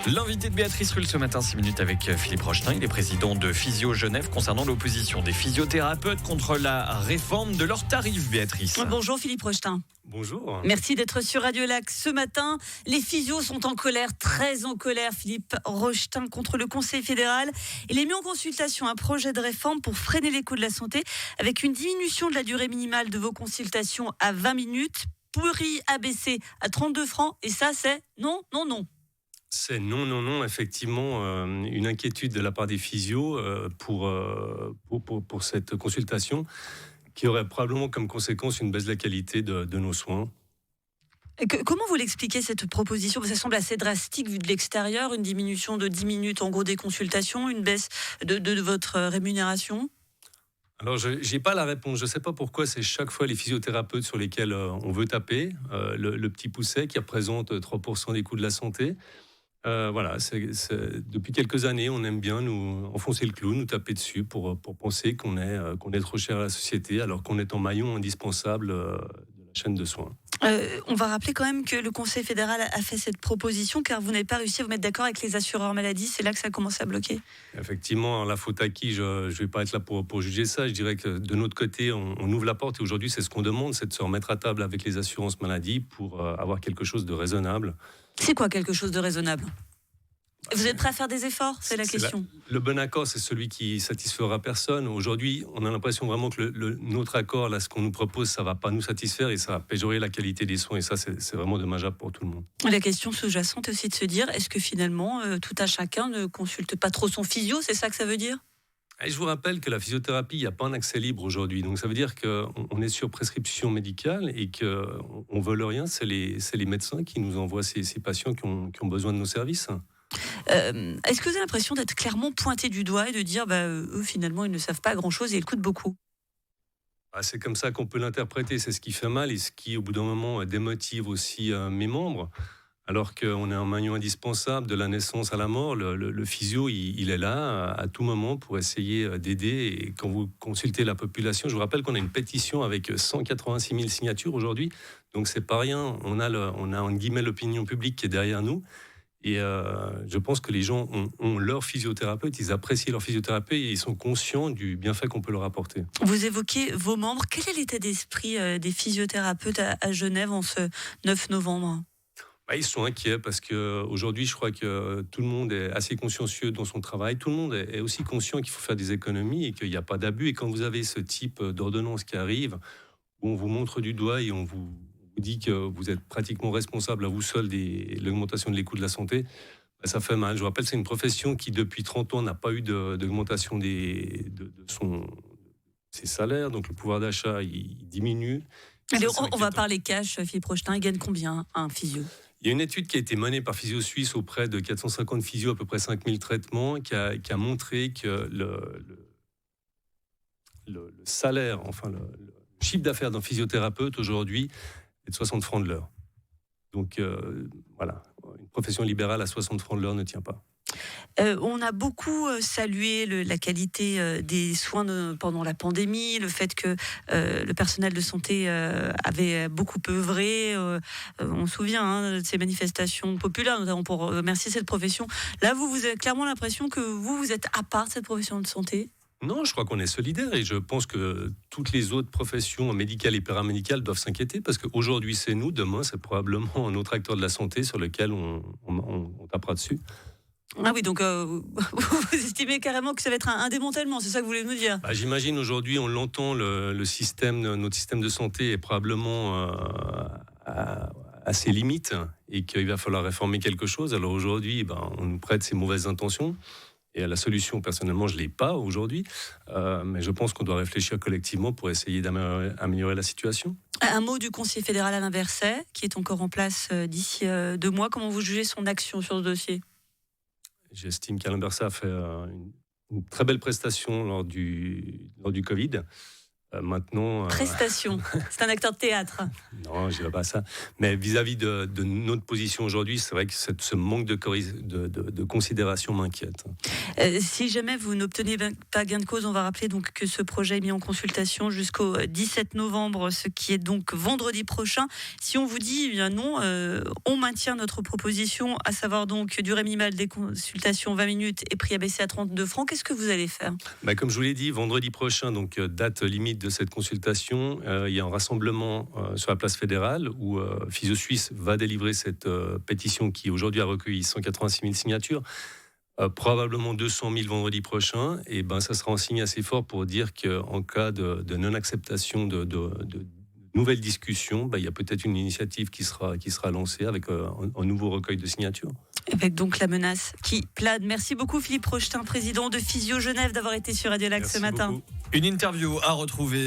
L'invité de Béatrice Rulle ce matin, 6 minutes avec Philippe Rochetin. Il est président de Physio Genève concernant l'opposition des physiothérapeutes contre la réforme de leurs tarifs, Béatrice. Bonjour Philippe Rochetin. Bonjour. Merci d'être sur Radio Lac ce matin. Les physios sont en colère, très en colère, Philippe Rochetin, contre le Conseil fédéral. Il a mis en consultation un projet de réforme pour freiner les coûts de la santé avec une diminution de la durée minimale de vos consultations à 20 minutes, prix abaissé à 32 francs. Et ça, c'est non. C'est non, effectivement, une inquiétude de la part des physios pour cette consultation qui aurait probablement comme conséquence une baisse de la qualité de nos soins. Comment vous l'expliquez cette proposition ? Ça semble assez drastique vu de l'extérieur, une diminution de 10 minutes en gros des consultations, une baisse de votre rémunération ? Alors, je n'ai pas la réponse. Je ne sais pas pourquoi c'est chaque fois les physiothérapeutes sur lesquels on veut taper, le petit pousset qui représente 3% des coûts de la santé. Depuis quelques années, on aime bien nous enfoncer le clou, nous taper dessus pour penser qu'on est trop cher à la société, alors qu'on est en maillon indispensable de la chaîne de soins. On va rappeler quand même que le Conseil fédéral a fait cette proposition car vous n'avez pas réussi à vous mettre d'accord avec les assureurs maladie. C'est là que ça a commencé à bloquer. Effectivement, la faute à qui ? Je ne vais pas être là pour juger ça. Je dirais que de notre côté, on ouvre la porte et aujourd'hui, c'est ce qu'on demande, c'est de se remettre à table avec les assurances maladie pour avoir quelque chose de raisonnable. C'est quoi quelque chose de raisonnable ? Vous êtes prêt à faire des efforts ? C'est la question. Le bon accord, c'est celui qui satisfera personne. Aujourd'hui, on a l'impression vraiment que notre accord, là, ce qu'on nous propose, ça ne va pas nous satisfaire et ça va péjorer la qualité des soins. Et ça, c'est vraiment dommageable pour tout le monde. La question sous-jacente est aussi de se dire, est-ce que finalement, tout à chacun ne consulte pas trop son physio ? C'est ça que ça veut dire ? Et je vous rappelle que la physiothérapie, il n'y a pas un accès libre aujourd'hui. Donc ça veut dire qu'on est sur prescription médicale et qu'on ne vole rien. C'est les médecins qui nous envoient ces patients qui ont besoin de nos services. Est-ce que vous avez l'impression d'être clairement pointé du doigt et de dire eux finalement ils ne savent pas grand-chose et ils coûtent beaucoup ? C'est comme ça qu'on peut l'interpréter, c'est ce qui fait mal et ce qui au bout d'un moment démotive aussi mes membres. Alors qu'on est un maillon indispensable de la naissance à la mort, le physio il est là à tout moment pour essayer d'aider. Et quand vous consultez la population, je vous rappelle qu'on a une pétition avec 186 000 signatures aujourd'hui, donc c'est pas rien. On a en guillemets l'opinion publique qui est derrière nous. Et je pense que les gens ont leur physiothérapeute, ils apprécient leur physiothérapeute et ils sont conscients du bienfait qu'on peut leur apporter. Vous évoquez vos membres. Quel est l'état d'esprit des physiothérapeutes à Genève en ce 9 novembre ? Ils sont inquiets parce qu'aujourd'hui, je crois que tout le monde est assez consciencieux dans son travail. Tout le monde est aussi conscient qu'il faut faire des économies et qu'il n'y a pas d'abus. Et quand vous avez ce type d'ordonnance qui arrive, où on vous montre du doigt et on vous dit que vous êtes pratiquement responsable à vous seul de l'augmentation des coûts de la santé, ça fait mal. Je vous rappelle, c'est une profession qui, depuis 30 ans, n'a pas eu d'augmentation de ses salaires. Donc, le pouvoir d'achat, il diminue. Allez, on va parler cash. Philippe Rochetin, il gagne combien un physio ? Il y a une étude qui a été menée par Physio Suisse auprès de 450 physios, à peu près 5000 traitements, qui a montré que le salaire, enfin le chiffre d'affaires d'un physiothérapeute aujourd'hui est de 60 francs de l'heure. Donc voilà, une profession libérale à 60 francs de l'heure ne tient pas. On a beaucoup salué la qualité des soins pendant la pandémie, le fait que le personnel de santé avait beaucoup œuvré. On se souvient de ces manifestations populaires, notamment pour remercier cette profession. Là, vous avez clairement l'impression que vous êtes à part de cette profession de santé ? Non, je crois qu'on est solidaires et je pense que toutes les autres professions médicales et paramédicales doivent s'inquiéter parce qu'aujourd'hui c'est nous, demain c'est probablement un autre acteur de la santé sur lequel on tapera dessus. Ah oui, donc vous estimez carrément que ça va être un démantèlement, c'est ça que vous voulez nous dire ? J'imagine aujourd'hui, on l'entend, notre système de santé est probablement à ses limites et qu'il va falloir réformer quelque chose. Alors aujourd'hui, on nous prête ces mauvaises intentions. Et la solution, personnellement, je ne l'ai pas aujourd'hui, mais je pense qu'on doit réfléchir collectivement pour essayer d'améliorer la situation. Un mot du Conseil fédéral Alain Berset, qui est encore en place d'ici 2 mois. Comment vous jugez son action sur ce dossier ? J'estime qu'Alain Berset a fait une très belle prestation lors du Covid. Maintenant, Prestation. C'est un acteur de théâtre. non, je dirais pas ça. Mais vis-à-vis de notre position aujourd'hui, c'est vrai que ce manque de considération m'inquiète. Si jamais vous n'obtenez pas gain de cause, on va rappeler donc que ce projet est mis en consultation jusqu'au 17 novembre, ce qui est donc vendredi prochain. Si on vous dit, eh bien non, on maintient notre proposition, à savoir donc durée minimale des consultations 20 minutes et prix abaissé à 32 francs, qu'est-ce que vous allez faire ? Comme je vous l'ai dit, vendredi prochain, donc date limite de cette consultation, il y a un rassemblement sur la place fédérale où Physio Suisse va délivrer cette pétition qui aujourd'hui a recueilli 186 000 signatures. Probablement 200 000 vendredi prochain, et ça sera un signe assez fort pour dire qu'en cas de non-acceptation de nouvelles discussions, il y a peut-être une initiative qui sera lancée avec un nouveau recueil de signatures. Avec donc la menace qui plane. Merci beaucoup Philippe Rochetin, président de Physio Genève, d'avoir été sur Radio Lac ce matin. Beaucoup. Une interview à retrouver.